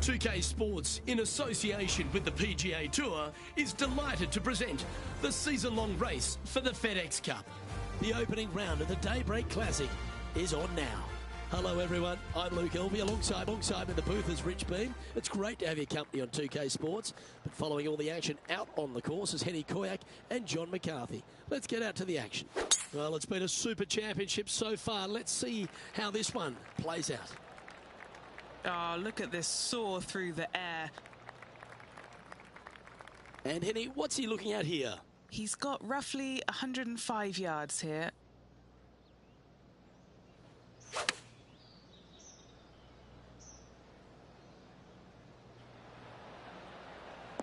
2K Sports, in association with the PGA Tour, is delighted to present the season-long race for the FedEx Cup. The opening round of the Daybreak Classic is on now. Hello everyone, I'm Luke Elvey, alongside in the booth is Rich Beam. It's great to have your company on 2K Sports, but following all the action out on the course is Henny Koyak and John McCarthy. Let's get out to the action. Well, it's been a super championship so far. Let's see how this one plays out. Oh, look at this soar through the air. And Henny, what's he looking at here? He's got roughly 105 yards here.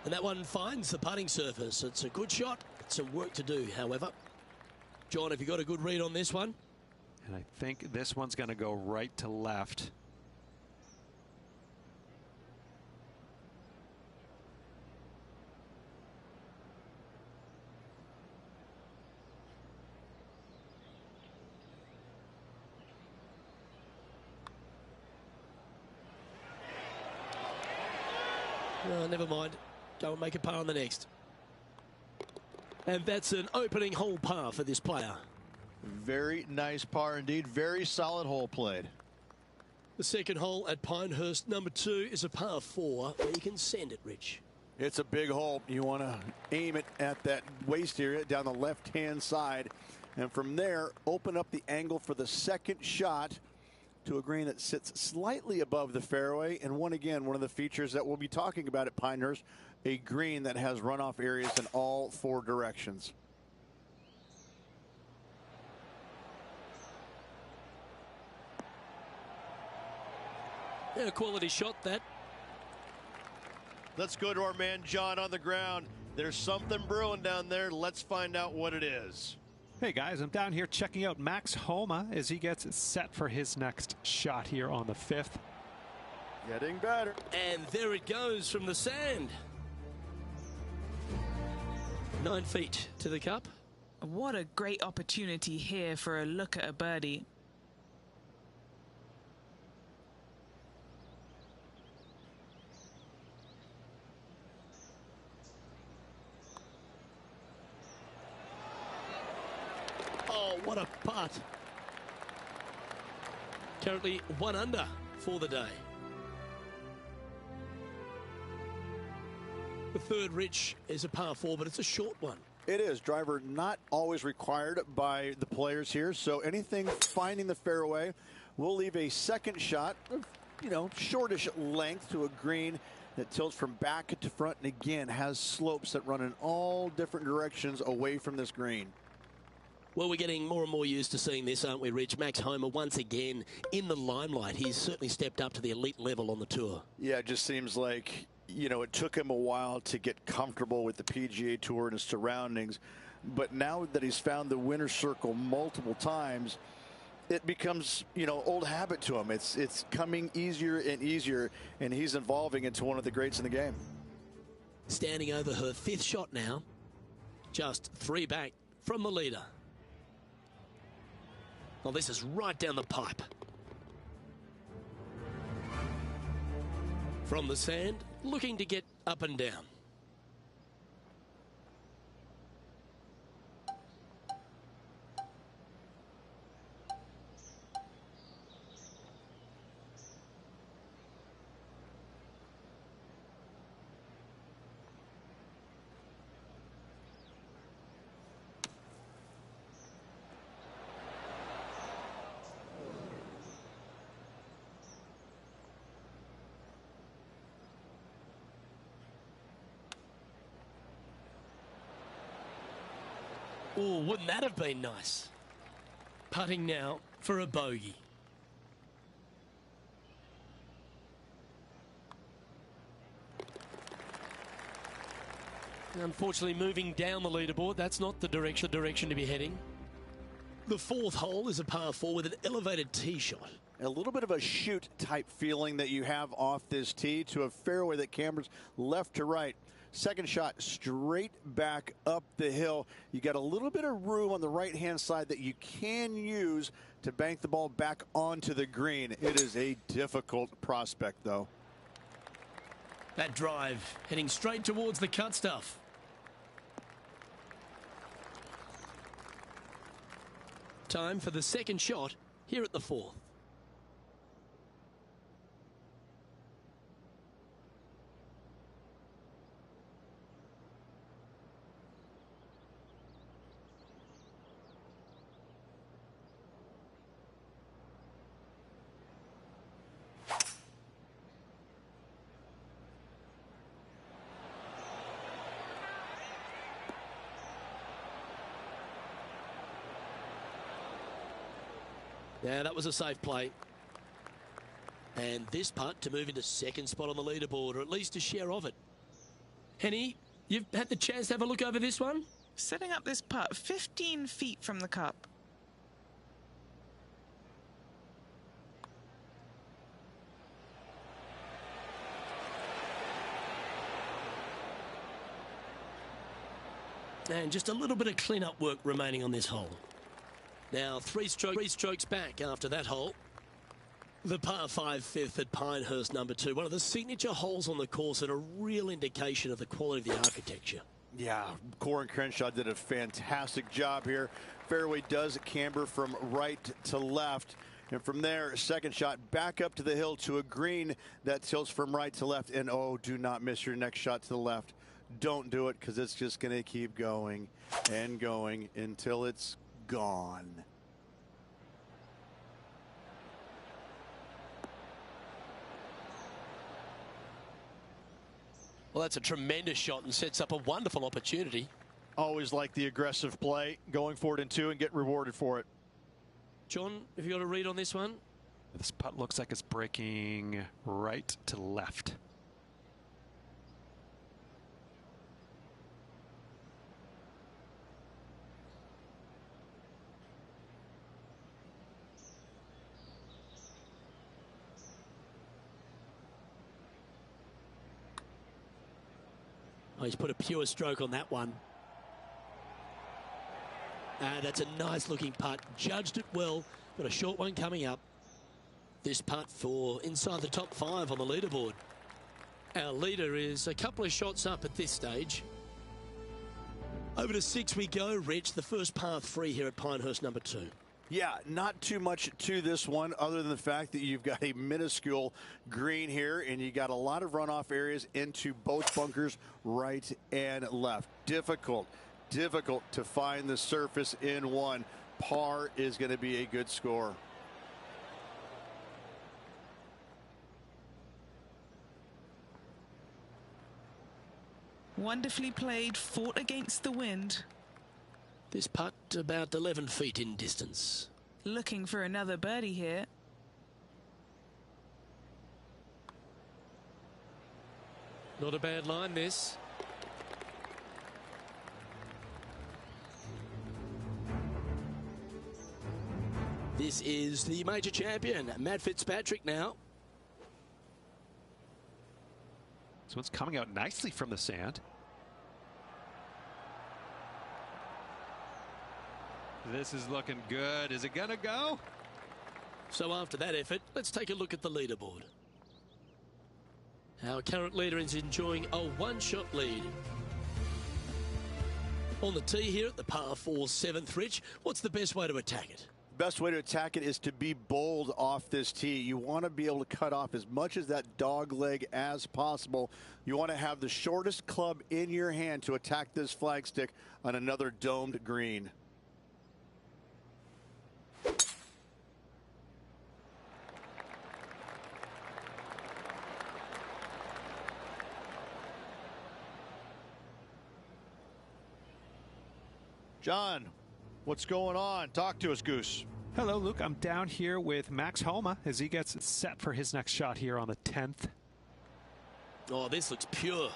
And that one finds the putting surface. It's a good shot. Some work to do, however. John, have you got a good read on this one? And I think this one's going to go right to left. Never mind. Go and make a par on the next. And that's an opening hole par for this player. Very nice par indeed. Very solid hole played. The second hole at Pinehurst, number 2, is a par 4 where you can send it, Rich. It's a big hole. You want to aim it at that waist area down the left-hand side. And from there, open up the angle for the second shot to a green that sits slightly above the fairway. And one of the features that we'll be talking about at Pinehurst, a green that has runoff areas in all 4 directions. Yeah, quality shot that. Let's go to our man John on the ground. There's something brewing down there. Let's find out what it is. Hey guys, I'm down here checking out Max Homa as he gets set for his next shot here on the 5th. Getting better. And there it goes from the sand. 9 feet to the cup. What a great opportunity here for a look at a birdie. Oh, what a putt. Currently 1 under for the day. The third, Rich, is a par 4, but it's a short one. It is. Driver not always required by the players here, so anything finding the fairway will leave a second shot of, shortish length to a green that tilts from back to front and again has slopes that run in all different directions away from this green. Well, we're getting more and more used to seeing this, aren't we, Rich? Max Homa once again in the limelight. He's certainly stepped up to the elite level on the tour. Yeah, it just seems like, it took him a while to get comfortable with the PGA Tour and his surroundings. But now that he's found the winner's circle multiple times, it becomes, old habit to him. It's coming easier and easier, and he's evolving into one of the greats in the game. Standing over her 5th shot now. Just 3 back from the leader. Well, this is right down the pipe. From the sand, looking to get up and down. Oh, wouldn't that have been nice? Putting now for a bogey. Unfortunately, moving down the leaderboard, that's not the direction to be heading. The 4th hole is a par 4 with an elevated tee shot. A little bit of a shoot type feeling that you have off this tee to a fairway that cambers left to right. Second shot straight back up the hill. You got a little bit of room on the right-hand side that you can use to bank the ball back onto the green. It is a difficult prospect, though. That drive heading straight towards the cut stuff. Time for the second shot here at the fourth. Yeah, that was a safe play. And this putt to move into second spot on the leaderboard, or at least a share of it. Henny, you've had the chance to have a look over this one? Setting up this putt 15 feet from the cup. And just a little bit of clean-up work remaining on this hole. Now, three strokes back after that hole. The par 5 fifth at Pinehurst number 2. One of the signature holes on the course and a real indication of the quality of the architecture. Yeah, Corin Crenshaw did a fantastic job here. Fairway does camber from right to left. And from there, second shot back up to the hill to a green that tilts from right to left. And oh, do not miss your next shot to the left. Don't do it, because it's just going to keep going and going until it's gone. Well, that's a tremendous shot and sets up a wonderful opportunity. Always like the aggressive play, going for it in two and get rewarded for it. John, have you got a read on this one? This putt looks like it's breaking right to left. Oh, he's put a pure stroke on that one. That's a nice looking putt. Judged it well. Got a short one coming up. This putt for inside the top 5 on the leaderboard. Our leader is a couple of shots up at this stage. Over to 6 we go. Rich, the first par 3 here at Pinehurst number 2. Yeah, not too much to this one other than the fact that you've got a minuscule green here and you got a lot of runoff areas into both bunkers, right and left. Difficult to find the surface in one. Par is going to be a good score. Wonderfully played, fought against the wind. This putt about 11 feet in distance. Looking for another birdie here. Not a bad line, this. This is the major champion, Matt Fitzpatrick now. So it's coming out nicely from the sand. This is looking good. Is it gonna go? So after that effort, let's take a look at the leaderboard. Our current leader is enjoying a one-shot lead. On the tee here at the par 4 7th, Rich, what's the best way to attack it? Best way to attack it is to be bold off this tee. You want to be able to cut off as much as that dog leg as possible. You want to have the shortest club in your hand to attack this flagstick on another domed green. John, what's going on? Talk to us, Goose. Hello, Luke. I'm down here with Max Homa as he gets set for his next shot here on the 10th. Oh, this looks pure.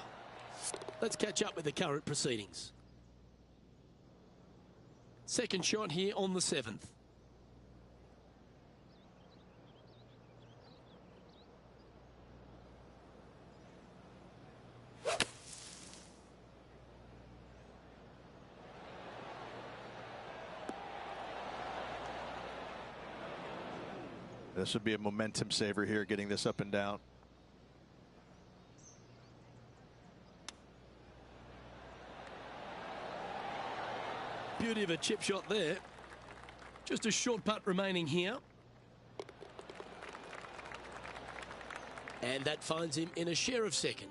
Let's catch up with the current proceedings. Second shot here on the 7th. This would be a momentum saver here, getting this up and down. beauty of a chip shot there. Just a short putt remaining here. And that finds him in a share of second.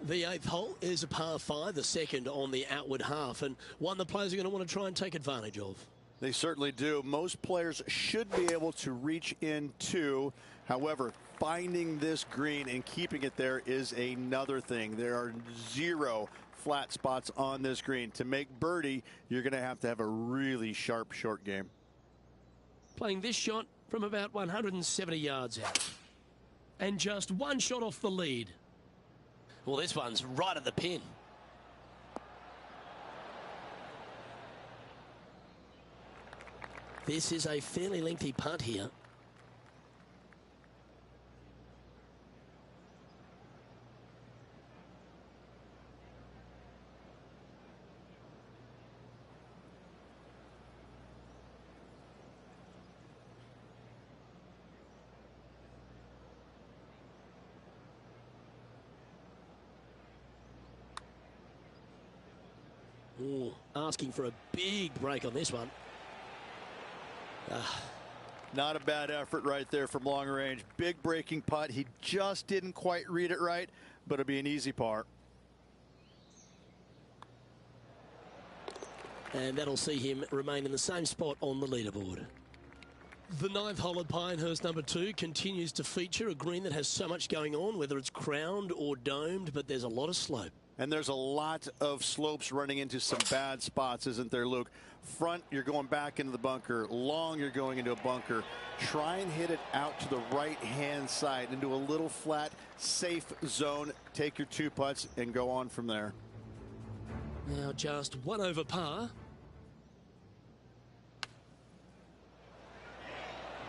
The 8th hole is a par 5, the second on the outward half, and one the players are going to want to try and take advantage of. They certainly do. Most players should be able to reach into. However, finding this green and keeping it there is another thing. There are 0 flat spots on this green. To make birdie, you're going to have a really sharp short game. Playing this shot from about 170 yards out. And just one shot off the lead. Well, this one's right at the pin. This is a fairly lengthy putt here. Ooh, asking for a big break on this one. Not a bad effort right there from long range. Big breaking putt. He just didn't quite read it right, but it'll be an easy par. And that'll see him remain in the same spot on the leaderboard. The 9th hole at Pinehurst number 2 continues to feature a green that has so much going on, whether it's crowned or domed, but there's a lot of slope. And there's a lot of slopes running into some bad spots, isn't there, Luke? Front, you're going back into the bunker. Long, you're going into a bunker. Try and hit it out to the right-hand side into a little flat, safe zone. Take your 2 putts and go on from there. Now just 1 over par.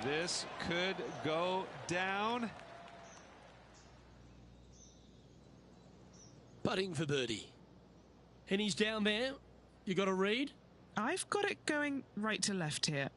This could go down. Putting for birdie. And he's down there. You got a read? I've got it going right to left here.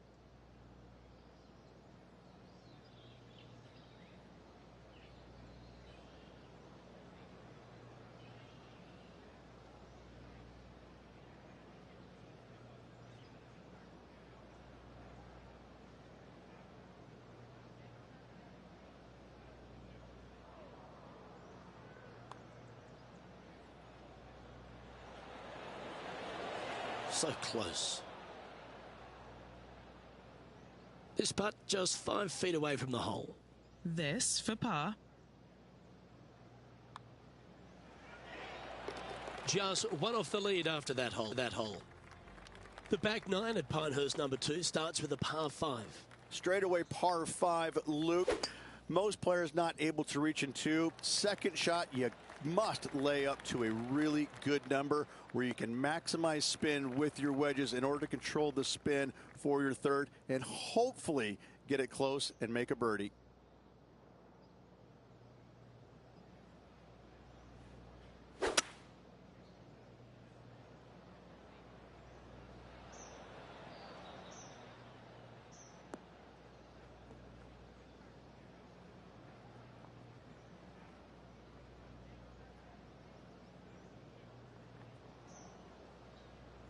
So close. This putt just 5 feet away from the hole. This for par. Just 1 off the lead after that hole. The back 9 at Pinehurst number 2 starts with a par 5. Straightaway par 5, Luke. Most players not able to reach in 2. Second shot, you must lay up to a really good number where you can maximize spin with your wedges in order to control the spin for your third and hopefully get it close and make a birdie.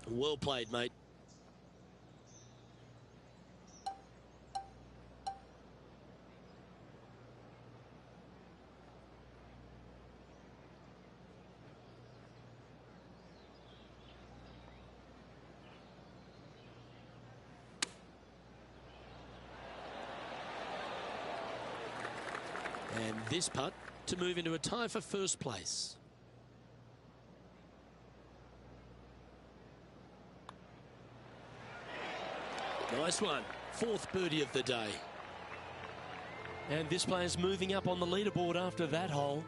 Well played, mate. And this putt to move into a tie for first place. Nice one. 4th birdie of the day. And this player's moving up on the leaderboard after that hole.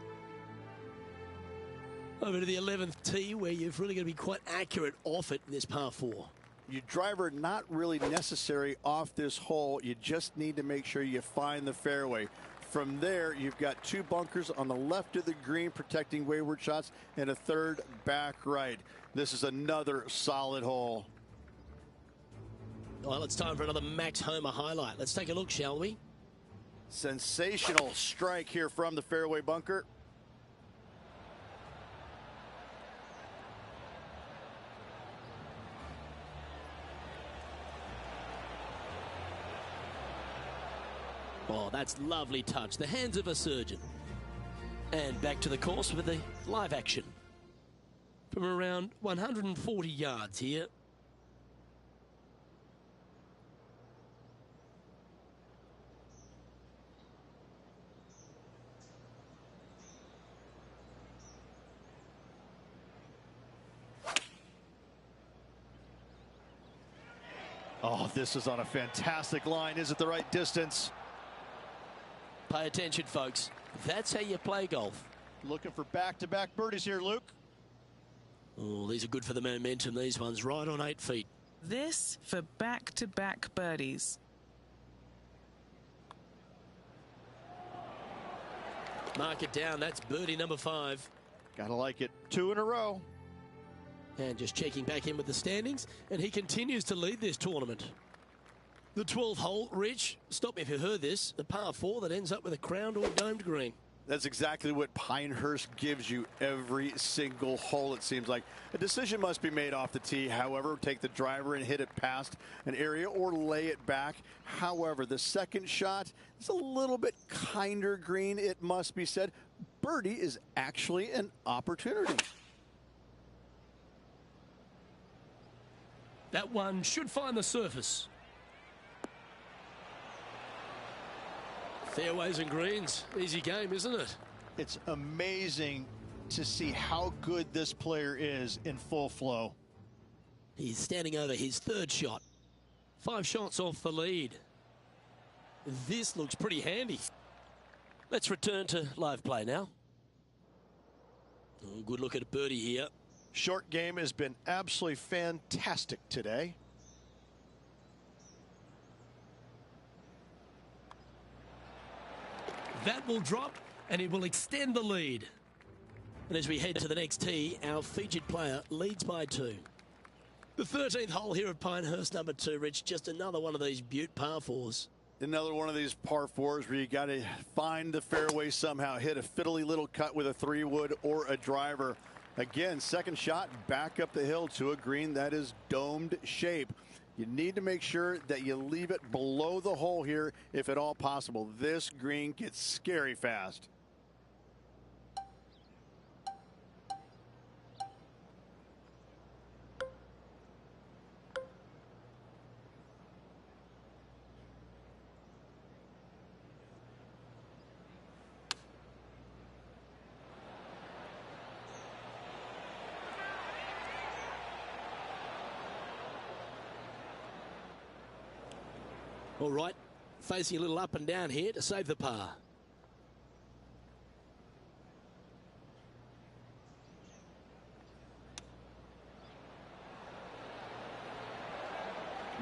Over to the 11th tee, where you've really got to be quite accurate off it in this par 4. Your driver not really necessary off this hole. You just need to make sure you find the fairway. From there, you've got 2 bunkers on the left of the green protecting wayward shots and a 3rd back right. This is another solid hole. Well, it's time for another Max Homa highlight. Let's take a look, shall we? Sensational strike here from the fairway bunker. Oh, that's lovely touch. The hands of a surgeon. And back to the course with the live action. From around 140 yards here. Oh, this is on a fantastic line. Is it the right distance? Pay attention, folks. That's how you play golf. Looking for back-to-back birdies here, Luke. Oh, these are good for the momentum. These ones right on 8 feet. This for back-to-back birdies. Mark it down. That's birdie number 5. Gotta like it. 2 in a row. And just checking back in with the standings, and he continues to lead this tournament. The 12th hole, Rich, stop me if you heard this, a par 4 that ends up with a crowned or domed green. That's exactly what Pinehurst gives you every single hole, it seems like. A decision must be made off the tee. However, take the driver and hit it past an area or lay it back. However, the second shot is a little bit kinder green, it must be said. Birdie is actually an opportunity. That one should find the surface. Fairways and greens. Easy game, isn't it? It's amazing to see how good this player is in full flow. He's standing over his 3rd shot. 5 shots off the lead. This looks pretty handy. Let's return to live play now. Oh, good look at a birdie here. Short game has been absolutely fantastic today. That will drop, and it will extend the lead. And as we head to the next tee, our featured player leads by 2. The 13th hole here at Pinehurst, number 2, Rich. Just another one of these Butte par 4s. Another one of these par 4s where you got to find the fairway somehow, hit a fiddly little cut with a 3-wood or a driver. Again, second shot back up the hill to a green that is domed shape. You need to make sure that you leave it below the hole here if at all possible. This green gets scary fast. All right, facing a little up and down here to save the par.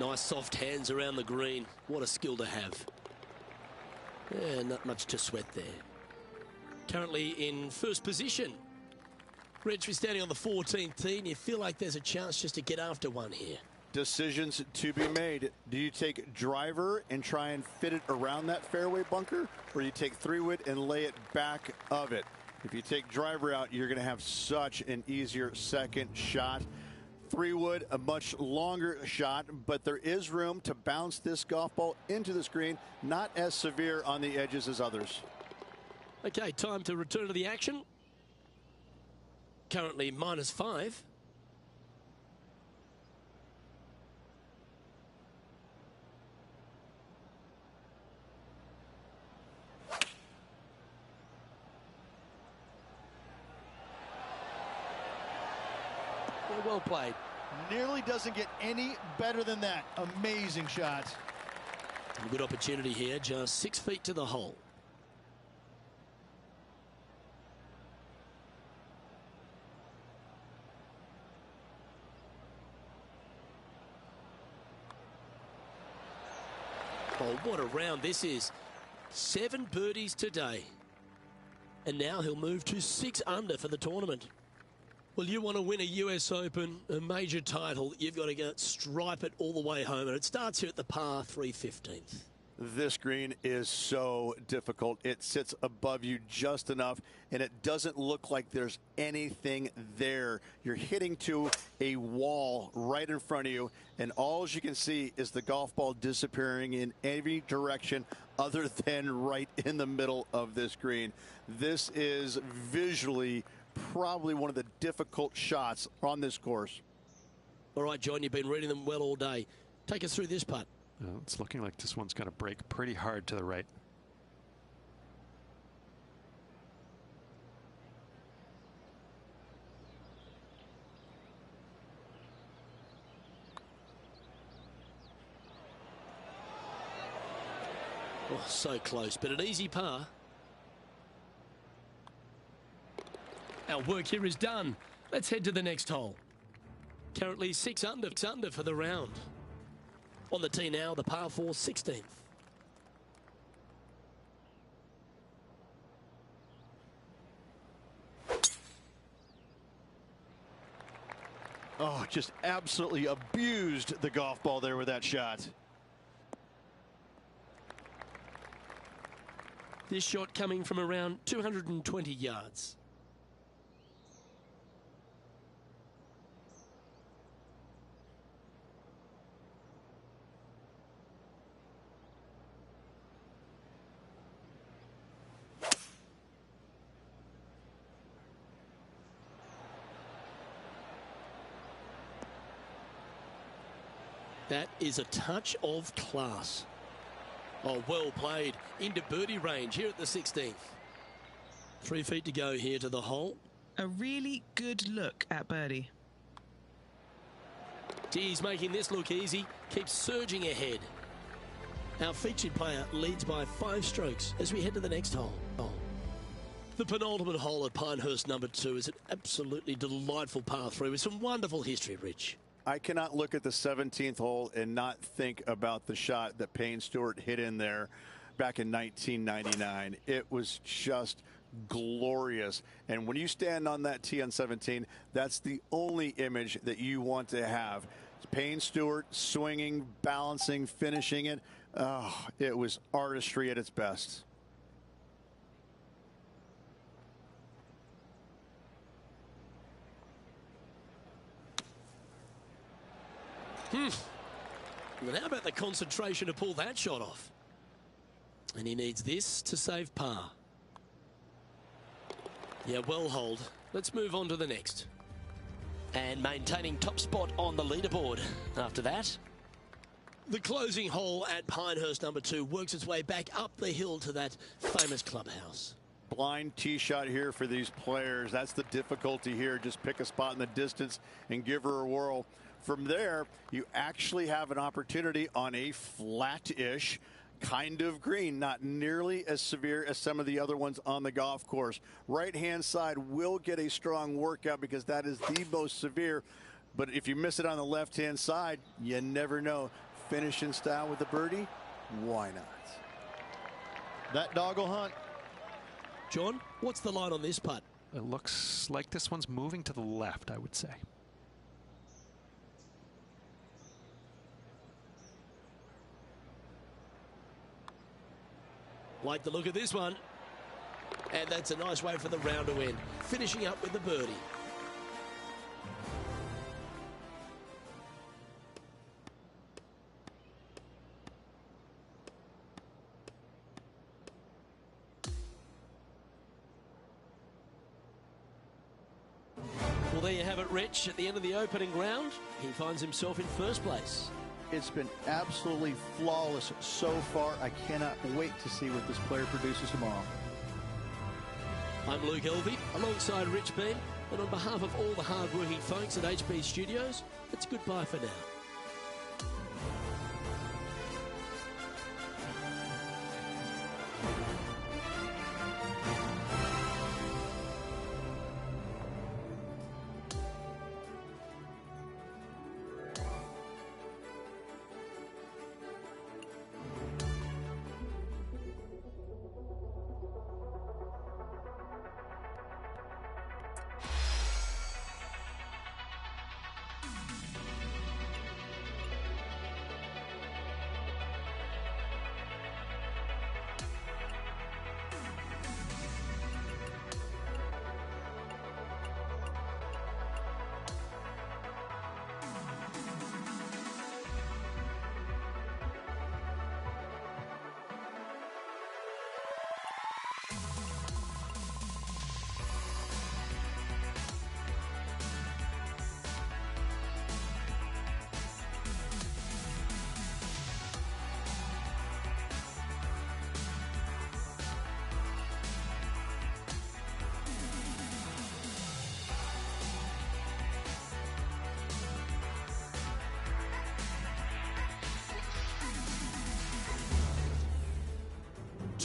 Nice soft hands around the green. What a skill to have. Yeah, not much to sweat there. Currently in first position. Rich, we're standing on the 14th tee, and you feel like there's a chance just to get after one here. Decisions to be made. Do you take driver and try and fit it around that fairway bunker, or do you take 3-wood and lay it back of it? If you take driver out, you're going to have such an easier second shot. 3-wood, a much longer shot, but there is room to bounce this golf ball into the screen, not as severe on the edges as others. Okay, time to return to the action. Currently -5. Well played. Nearly doesn't get any better than that. Amazing shot. Good opportunity here, just 6 feet to the hole. Oh, what a round this is. 7 birdies today. And now he'll move to 6 under for the tournament. Well, you want to win a US Open, a major title, you've got to go stripe it all the way home. And it starts here at the par 3/15. This green is so difficult. It sits above you just enough, and it doesn't look like there's anything there. You're hitting to a wall right in front of you, and all you can see is the golf ball disappearing in every direction other than right in the middle of this green. This is visually probably one of the difficult shots on this course. All right, John, you've been reading them well all day. Take us through this putt. It's looking like this one's going to break pretty hard to the right. Oh, so close, but an easy par. Our work here is done. Let's head to the next hole. Currently 6 under for the round. On the tee now, the par 4 16th. Oh, just absolutely abused the golf ball there with that shot. This shot coming from around 220 yards. That is a touch of class. Oh, well played into birdie range here at the 16th. 3 feet to go here to the hole. A really good look at birdie. He's making this look easy. Keeps surging ahead. Our featured player leads by 5 strokes as we head to the next hole. The penultimate hole at Pinehurst number 2 is an absolutely delightful par 3 with some wonderful history, Rich. I cannot look at the 17th hole and not think about the shot that Payne Stewart hit in there back in 1999. It was just glorious. And when you stand on that tee on 17, that's the only image that you want to have. Payne Stewart swinging, balancing, finishing it. Oh, it was artistry at its best. Well, how about the concentration to pull that shot off? And he needs this to save par. Yeah, well hold. Let's move on to the next. And maintaining top spot on the leaderboard after that. The closing hole at Pinehurst number 2 works its way back up the hill to that famous clubhouse. Blind tee shot here for these players. That's the difficulty here. Just pick a spot in the distance and give her a whirl. From there, you actually have an opportunity on a flat-ish kind of green, not nearly as severe as some of the other ones on the golf course. Right-hand side will get a strong workout because that is the most severe. But if you miss it on the left-hand side, you never know. Finish in style with the birdie, why not? That dog will hunt. John, what's the line on this putt? It looks like this one's moving to the left, I would say. Like the look of this one. And that's a nice way for the round to end. Finishing up with the birdie. Well, there you have it, Rich. At the end of the opening round, he finds himself in first place. It's been absolutely flawless so far. I cannot wait to see what this player produces tomorrow. I'm Luke Elvey, alongside Rich Bean, and on behalf of all the hard-working folks at HB Studios, it's goodbye for now.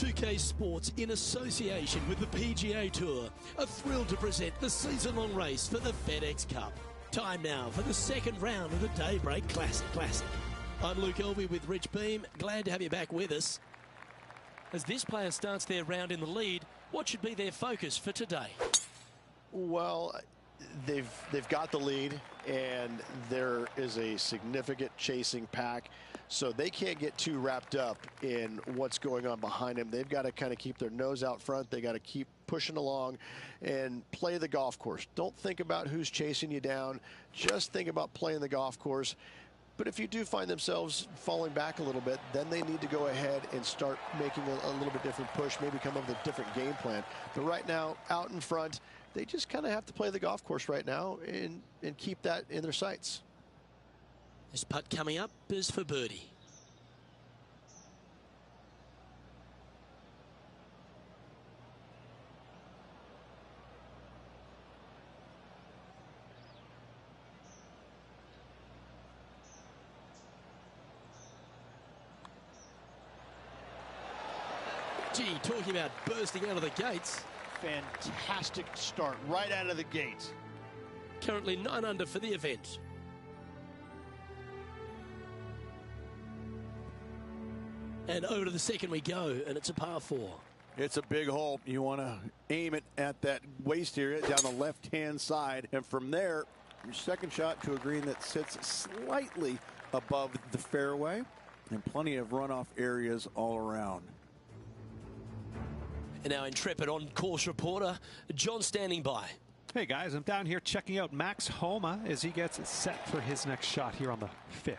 2K Sports, in association with the PGA Tour, are thrilled to present the season-long race for the FedEx Cup. Time now for the second round of the Daybreak Classic. I'm Luke Elvey with Rich Beam. Glad to have you back with us. As this player starts their round in the lead, what should be their focus for today? Well, they've got the lead, and there is a significant chasing pack, so they can't get too wrapped up in what's going on behind them. They've got to kind of keep their nose out front. They got to keep pushing along and play the golf course. Don't think about who's chasing you down. Just think about playing the golf course. But if you do find themselves falling back a little bit, then they need to go ahead and start making a little bit different push, maybe come up with a different game plan. But right now, out in front, they just kind of have to play the golf course right now and keep that in their sights. This putt coming up is for birdie. Gee, talking about bursting out of the gates. Fantastic start right out of the gates. Currently 9 under for the event. And over to the second we go, and it's a par 4. It's a big hole. You want to aim it at that waist area down the left-hand side. And from there, your second shot to a green that sits slightly above the fairway. And plenty of runoff areas all around. And our intrepid on-course reporter, John, standing by. Hey guys, I'm down here checking out Max Homa as he gets set for his next shot here on the 5th.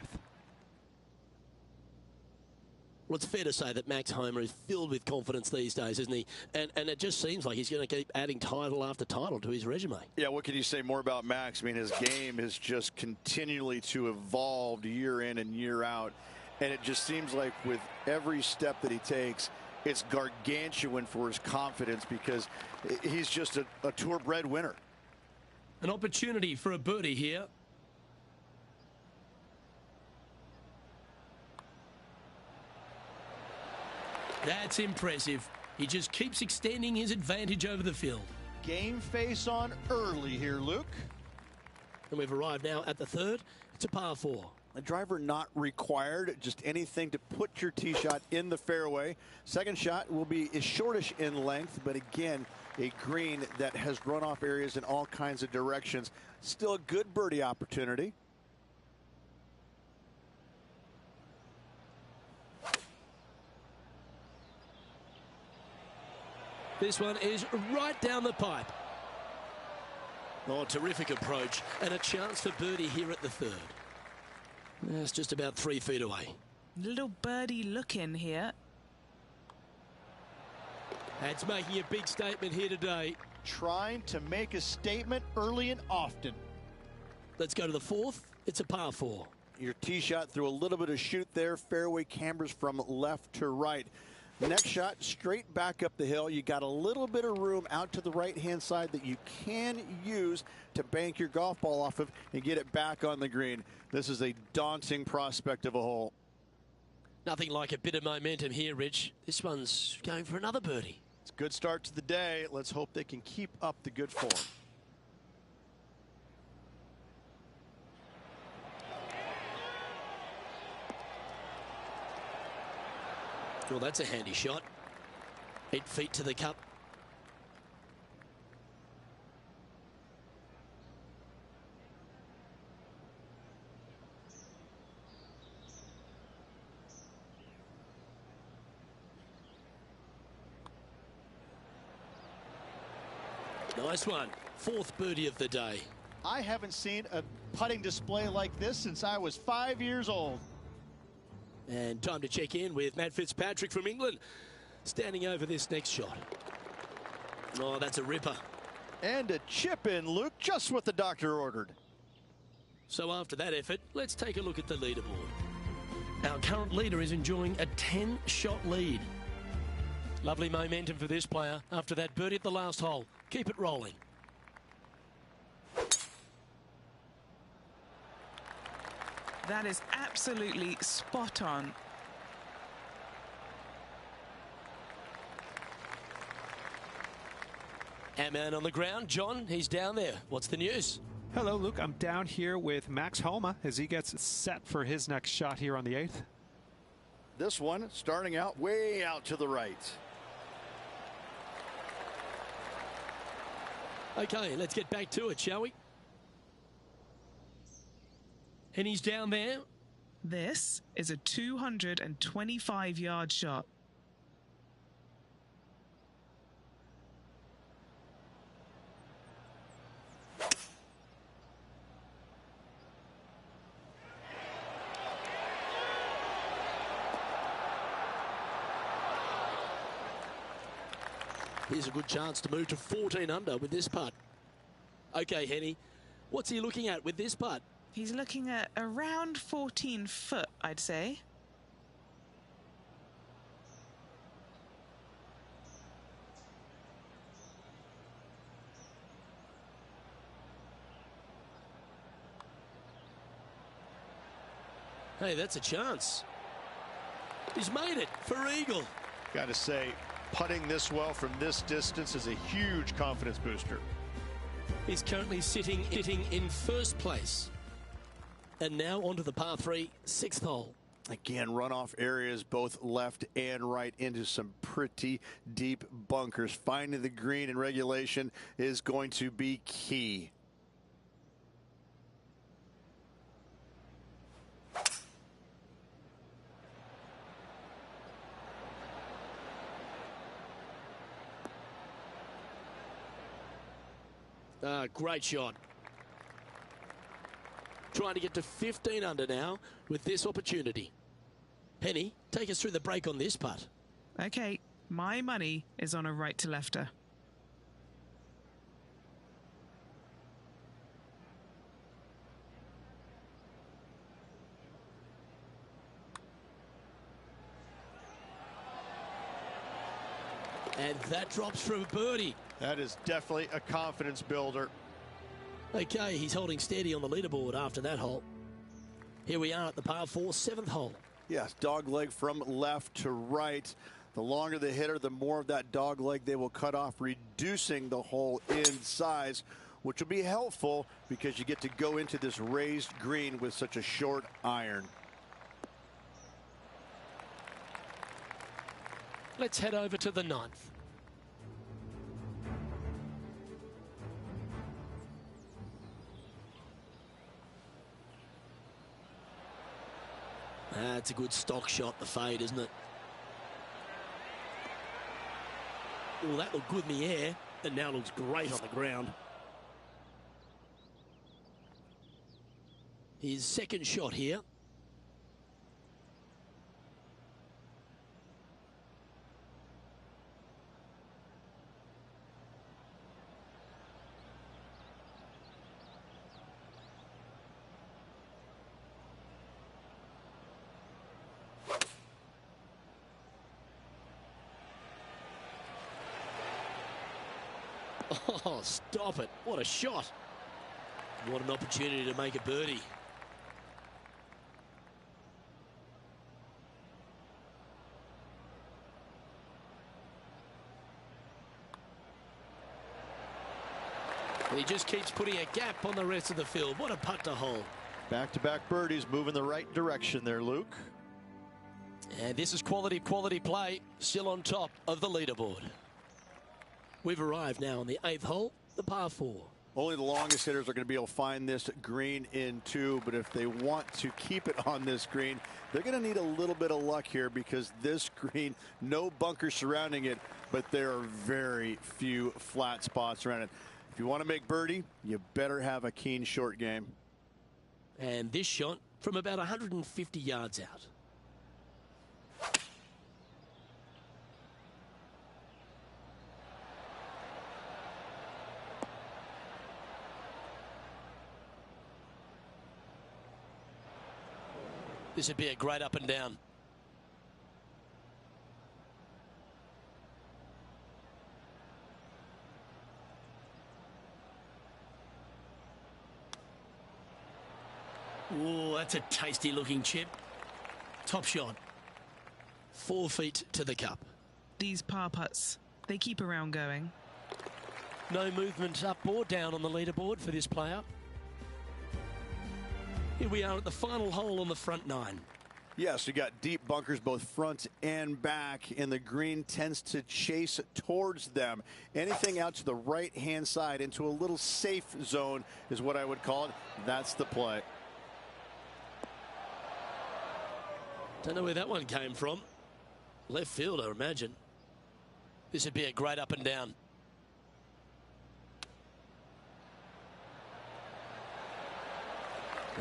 Well, it's fair to say that Max Homa is filled with confidence these days, isn't he? And it just seems like he's going to keep adding title after title to his resume. Yeah, what can you say more about Max? I mean, his game is just continually to evolve year in and year out. And it just seems like with every step that he takes, it's gargantuan for his confidence because he's just a tour-bred winner. An opportunity for a birdie here. That's impressive. He just keeps extending his advantage over the field. Game face on early here, Luke. And we've arrived now at the 3rd. It's a par 4. A driver not required, just anything to put your tee shot in the fairway. Second shot will be shortish in length, but again, a green that has runoff areas in all kinds of directions. Still a good birdie opportunity. This one is right down the pipe. Oh, terrific approach, and a chance for birdie here at the 3rd. It's just about 3 feet away. Little birdie look in here. That's making a big statement here today. Trying to make a statement early and often. Let's go to the 4th. It's a par 4. Your tee shot through a little bit of shoot there. Fairway cambers from left to right. Next shot straight back up the hill. You got a little bit of room out to the right-hand side that you can use to bank your golf ball off of and get it back on the green. This is a daunting prospect of a hole. Nothing like a bit of momentum here, Rich. This one's going for another birdie. It's a good start to the day. Let's hope they can keep up the good form. Well, that's a handy shot. 8 feet to the cup. Nice one. 4th birdie of the day. I haven't seen a putting display like this since I was 5 years old. And time to check in with Matt Fitzpatrick from England, standing over this next shot. Oh, that's a ripper. And a chip in, Luke, just what the doctor ordered. So after that effort, let's take a look at the leaderboard. Our current leader is enjoying a 10-shot lead. Lovely momentum for this player after that birdie at the last hole. Keep it rolling. That is absolutely spot on. Our man on the ground, John, he's down there. What's the news? Hello, Luke. I'm down here with Max Homa as he gets set for his next shot here on the 8th. This one starting out way out to the right. Okay, let's get back to it, shall we? And he's down there. This is a 225-yard shot. Here's a good chance to move to 14 under with this putt. Okay, Henny, what's he looking at with this putt? He's looking at around 14 foot, I'd say. Hey, that's a chance. He's made it for eagle. Got to say, putting this well from this distance is a huge confidence booster. He's currently sitting in first place. And now onto the par 3, 6th hole. Again, runoff areas both left and right into some pretty deep bunkers. Finding the green in regulation is going to be key. Great shot. Trying to get to 15 under now with this opportunity. Penny, take us through the break on this putt. Okay, my money is on a right to lefter. And that drops for a birdie. That is definitely a confidence builder. Okay, he's holding steady on the leaderboard after that hole. Here we are at the par 4, 7th hole. Yes, dog leg from left to right. The longer the hitter, the more of that dog leg they will cut off, reducing the hole in size, which will be helpful because you get to go into this raised green with such a short iron. Let's head over to the 9th. That's a good stock shot, the fade, isn't it? Oh, that looked good in the air, and now looks great on the ground. His second shot here. Oh, stop it. What a shot. What an opportunity to make a birdie. And he just keeps putting a gap on the rest of the field. What a putt to hole. Back-to-back birdies moving the right direction there, Luke. And this is quality play, still on top of the leaderboard. We've arrived now on the 8th hole, the par 4. Only the longest hitters are going to be able to find this green in 2, but if they want to keep it on this green, they're going to need a little bit of luck here because this green, no bunkers surrounding it, but there are very few flat spots around it. If you want to make birdie, you better have a keen short game. And this shot from about 150 yards out. This would be a great up and down. Oh, that's a tasty looking chip. Top shot. 4 feet to the cup. These par putts, they keep a round going. No movement up or down on the leaderboard for this player. Here we are at the final hole on the front nine. Yes, you got deep bunkers both front and back, and the green tends to chase towards them. Anything out to the right-hand side into a little safe zone is what I would call it. That's the play. Don't know where that one came from. Left field, I imagine. This would be a great up and down.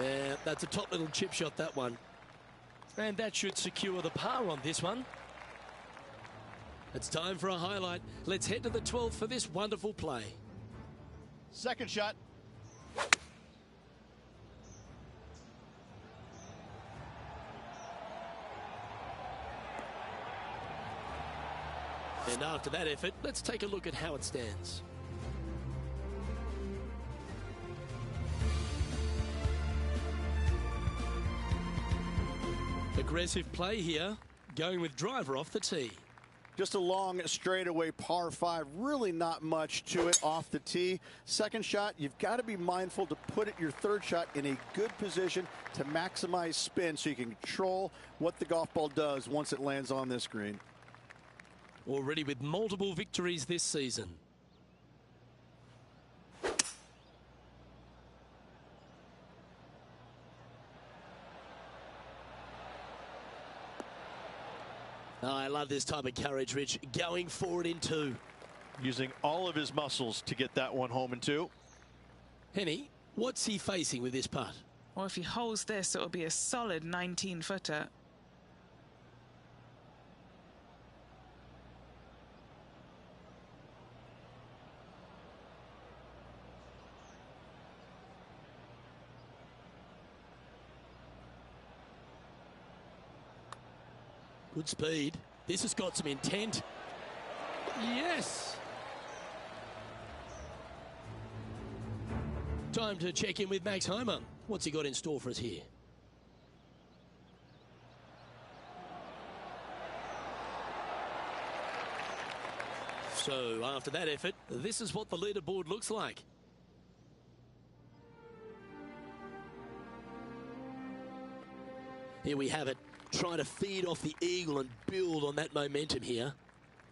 Yeah, that's a top little chip shot, that one. And that should secure the par on this one. It's time for a highlight. Let's head to the 12th for this wonderful play. Second shot. And after that effort, let's take a look at how it stands. Aggressive play here, going with driver off the tee. Just a long straightaway par 5, really not much to it off the tee. Second shot, you've got to be mindful to put it your third shot in a good position to maximize spin so you can control what the golf ball does once it lands on this green. Already with multiple victories this season. Oh, I love this type of courage, Rich. Going forward in two. Using all of his muscles to get that one home in two. Henny, what's he facing with this putt? Well, if he holds this, it'll be a solid 19-footer. Good speed. This has got some intent. Yes. Time to check in with Max Homer. What's he got in store for us here? So after that effort, this is what the leaderboard looks like. Here we have it. Trying to feed off the eagle and build on that momentum here.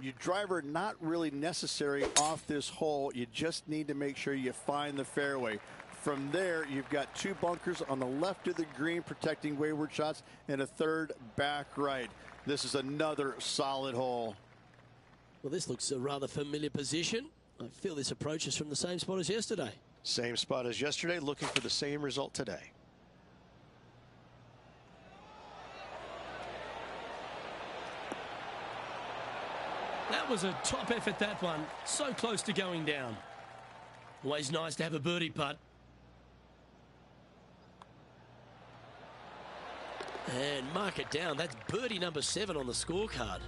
Your driver not really necessary off this hole. You just need to make sure you find the fairway. From there, you've got two bunkers on the left of the green protecting wayward shots and a third back right. This is another solid hole. Well, this looks a rather familiar position. I feel this approach is from the same spot as yesterday. Same spot as yesterday, looking for the same result today. That was a top effort, that one. So close to going down. Always nice to have a birdie putt. And mark it down. That's birdie number 7 on the scorecard.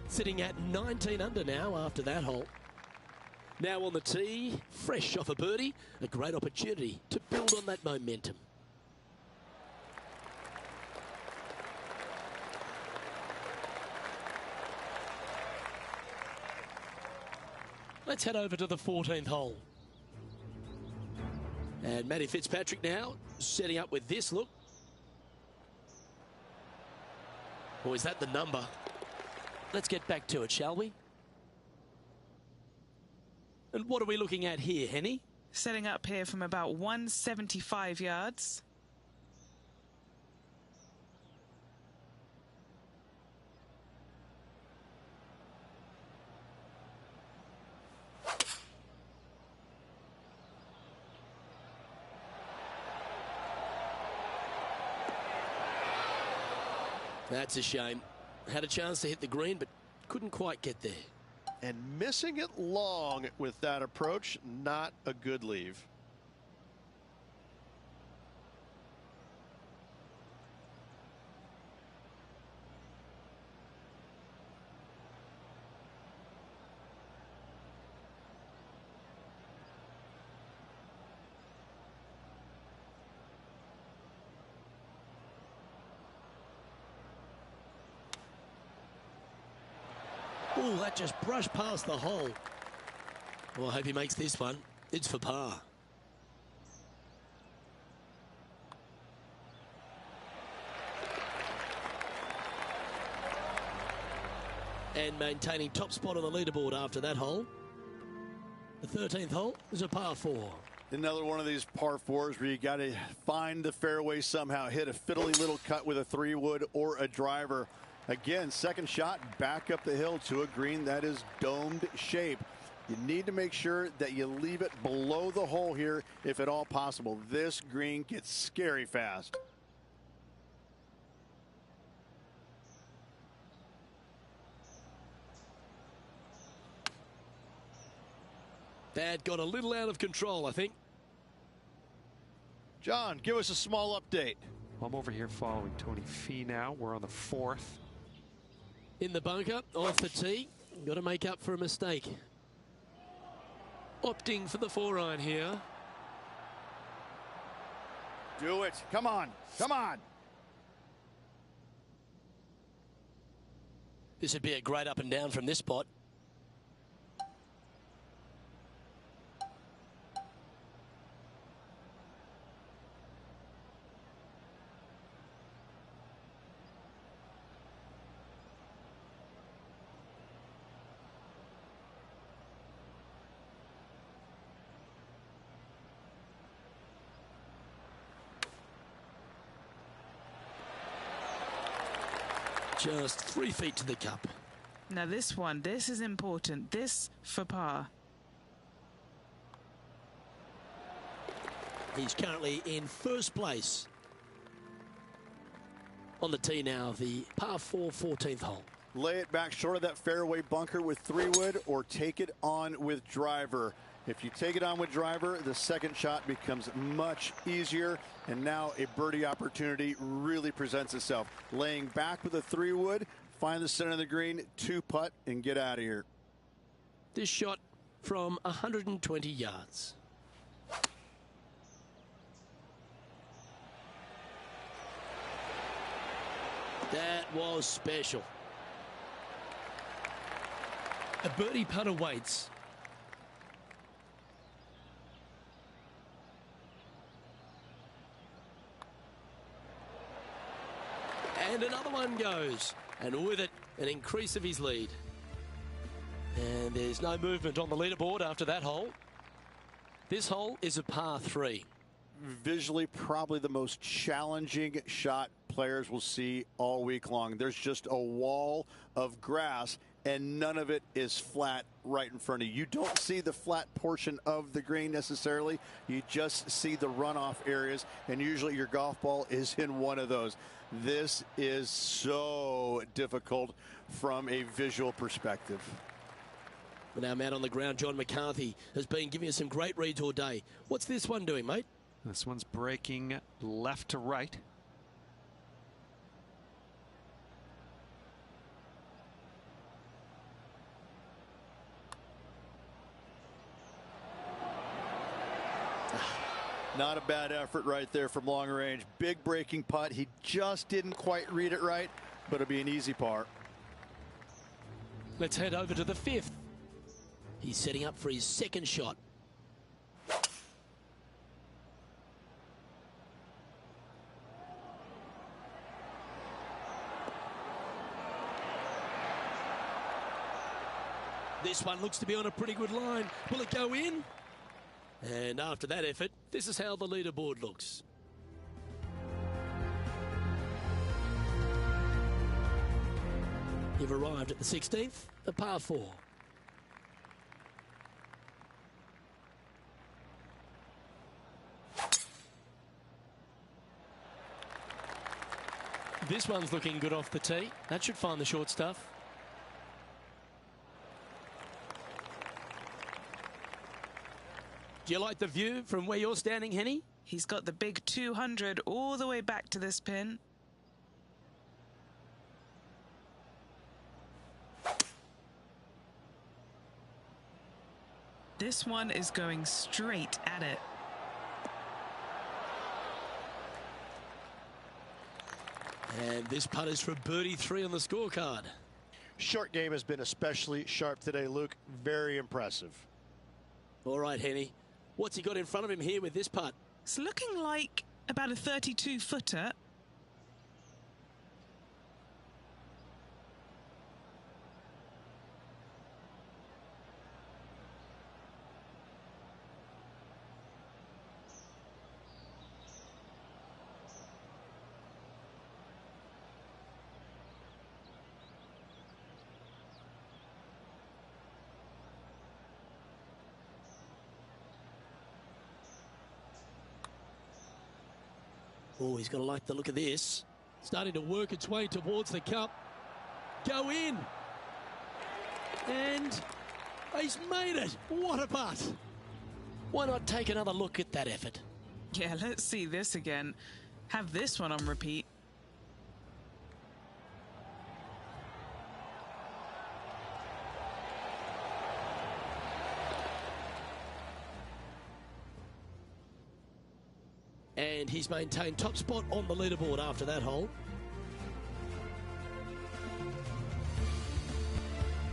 Sitting at 19 under now after that hole. Now on the tee, fresh off a birdie. A great opportunity to build on that momentum. Let's head over to the 14th hole. And Matty Fitzpatrick now setting up with this look. Or is that the number? Let's get back to it, shall we? And what are we looking at here, Henny? Setting up here from about 175 yards. That's a shame. Had a chance to hit the green, but couldn't quite get there. And missing it long with that approach, not a good leave. Oh, that just brushed past the hole. Well, I hope he makes this one. It's for par. And maintaining top spot on the leaderboard after that hole. The 13th hole is a par 4. Another one of these par 4s where you got to find the fairway somehow, hit a fiddly little cut with a 3-wood or a driver. Again, second shot back up the hill to a green that is domed shape. You need to make sure that you leave it below the hole here if at all possible. This green gets scary fast. That got a little out of control, I think. John, give us a small update. I'm over here following Tony Fee now. We're on the 4th. In the bunker, off the tee. Got to make up for a mistake. Opting for the 4-iron here. Do it. Come on. Come on. This would be a great up and down from this spot. Just 3 feet to the cup. Now this one, this is important. This for par. He's currently in first place. On the tee now, the par 4 14th hole. Lay it back short of that fairway bunker with 3-wood or take it on with driver. If you take it on with driver, the second shot becomes much easier, and now a birdie opportunity really presents itself. Laying back with a 3-wood, find the center of the green, 2-putt, and get out of here. This shot from 120 yards. That was special. A birdie putt awaits. And another one goes. And with it, an increase of his lead. And there's no movement on the leaderboard after that hole. This hole is a par 3. Visually, probably the most challenging shot players will see all week long. There's just a wall of grass, and none of it is flat right in front of you. You don't see the flat portion of the green necessarily. You just see the runoff areas, and usually your golf ball is in one of those. This is so difficult from a visual perspective. Well, now, man on the ground, John McCarthy has been giving us some great reads all day. What's this one doing, mate? This one's breaking left to right. Not a bad effort right there from long range. Big breaking putt. He just didn't quite read it right, but it'll be an easy par. Let's head over to the 5th. He's setting up for his second shot. This one looks to be on a pretty good line. Will it go in? And after that effort, this is how the leaderboard looks. You've arrived at the 16th, the par 4. This one's looking good off the tee. That should find the short stuff. Do you like the view from where you're standing, Henny? He's got the big 200 all the way back to this pin. This one is going straight at it. And this putt is for birdie 3 on the scorecard. Short game has been especially sharp today, Luke. Very impressive. All right, Henny. What's he got in front of him here with this putt? It's looking like about a 32-footer. Oh, he's going to like the look of this. Starting to work its way towards the cup. Go in. And he's made it. What a putt. Why not take another look at that effort? Yeah, let's see this again. Have this one on repeat. And he's maintained top spot on the leaderboard after that hole.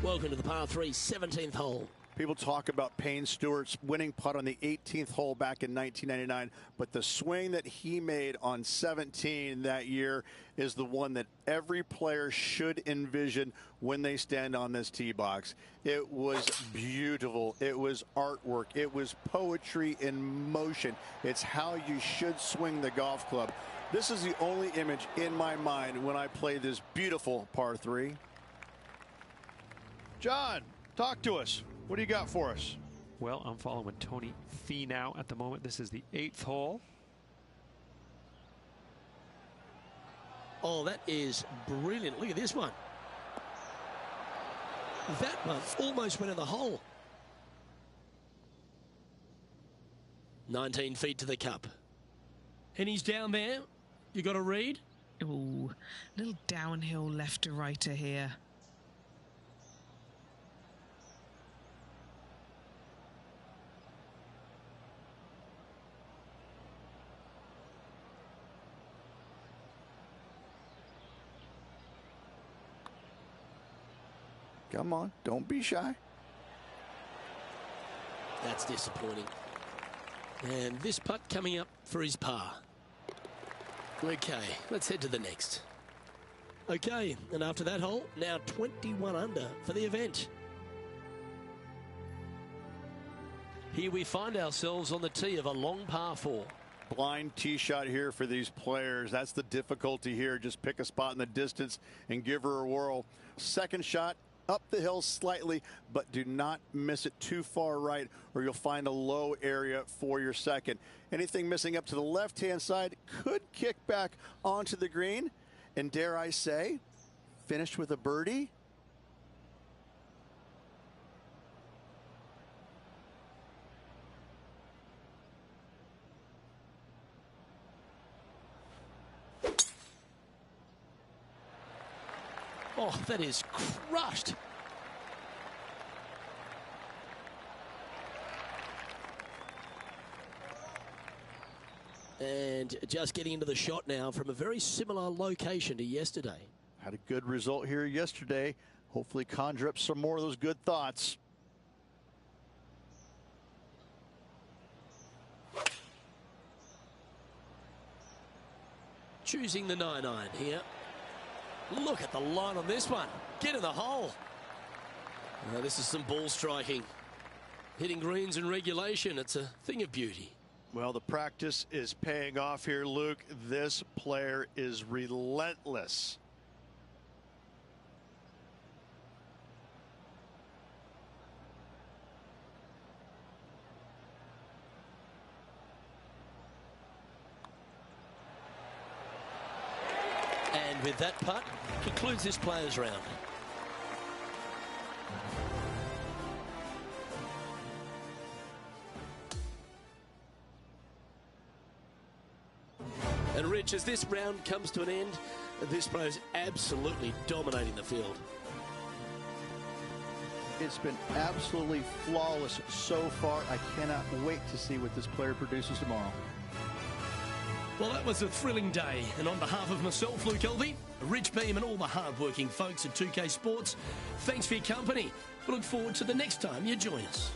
Welcome to the par 3 17th hole. People talk about Payne Stewart's winning putt on the 18th hole back in 1999, but the swing that he made on 17 that year is the one that every player should envision when they stand on this tee box. It was beautiful. It was artwork. It was poetry in motion. It's how you should swing the golf club. This is the only image in my mind when I play this beautiful par 3. John, talk to us. What do you got for us? Well, I'm following Tony Finau at the moment. This is the 8th hole. Oh, that is brilliant. Look at this one. That one almost went in the hole. 19 feet to the cup. And he's down there. You got to read? Ooh, little downhill left to righter here. Come on, don't be shy. That's disappointing. And this putt coming up for his par. Okay, let's head to the next. Okay, and after that hole, now 21 under for the event. Here we find ourselves on the tee of a long par 4. Blind tee shot here for these players. That's the difficulty here. Just pick a spot in the distance and give her a whirl. Second shot, up the hill slightly, but do not miss it too far right or you'll find a low area for your second. Anything missing up to the left-hand side could kick back onto the green, and dare I say, finish with a birdie. Oh, that is crushed. And just getting into the shot now from a very similar location to yesterday. Had a good result here yesterday. Hopefully conjure up some more of those good thoughts. Choosing the 9-iron here. Look at the line on this one. Get in the hole. This is some ball striking. Hitting greens in regulation. It's a thing of beauty. Well, the practice is paying off here, Luke. This player is relentless. And with that putt, concludes this players round. And Rich, as this round comes to an end, this player is absolutely dominating the field. It's been absolutely flawless so far. I cannot wait to see what this player produces tomorrow. Well, that was a thrilling day. And on behalf of myself, Luke Elvey, Rich Beam, and all the hard-working folks at 2K Sports, thanks for your company. We look forward to the next time you join us.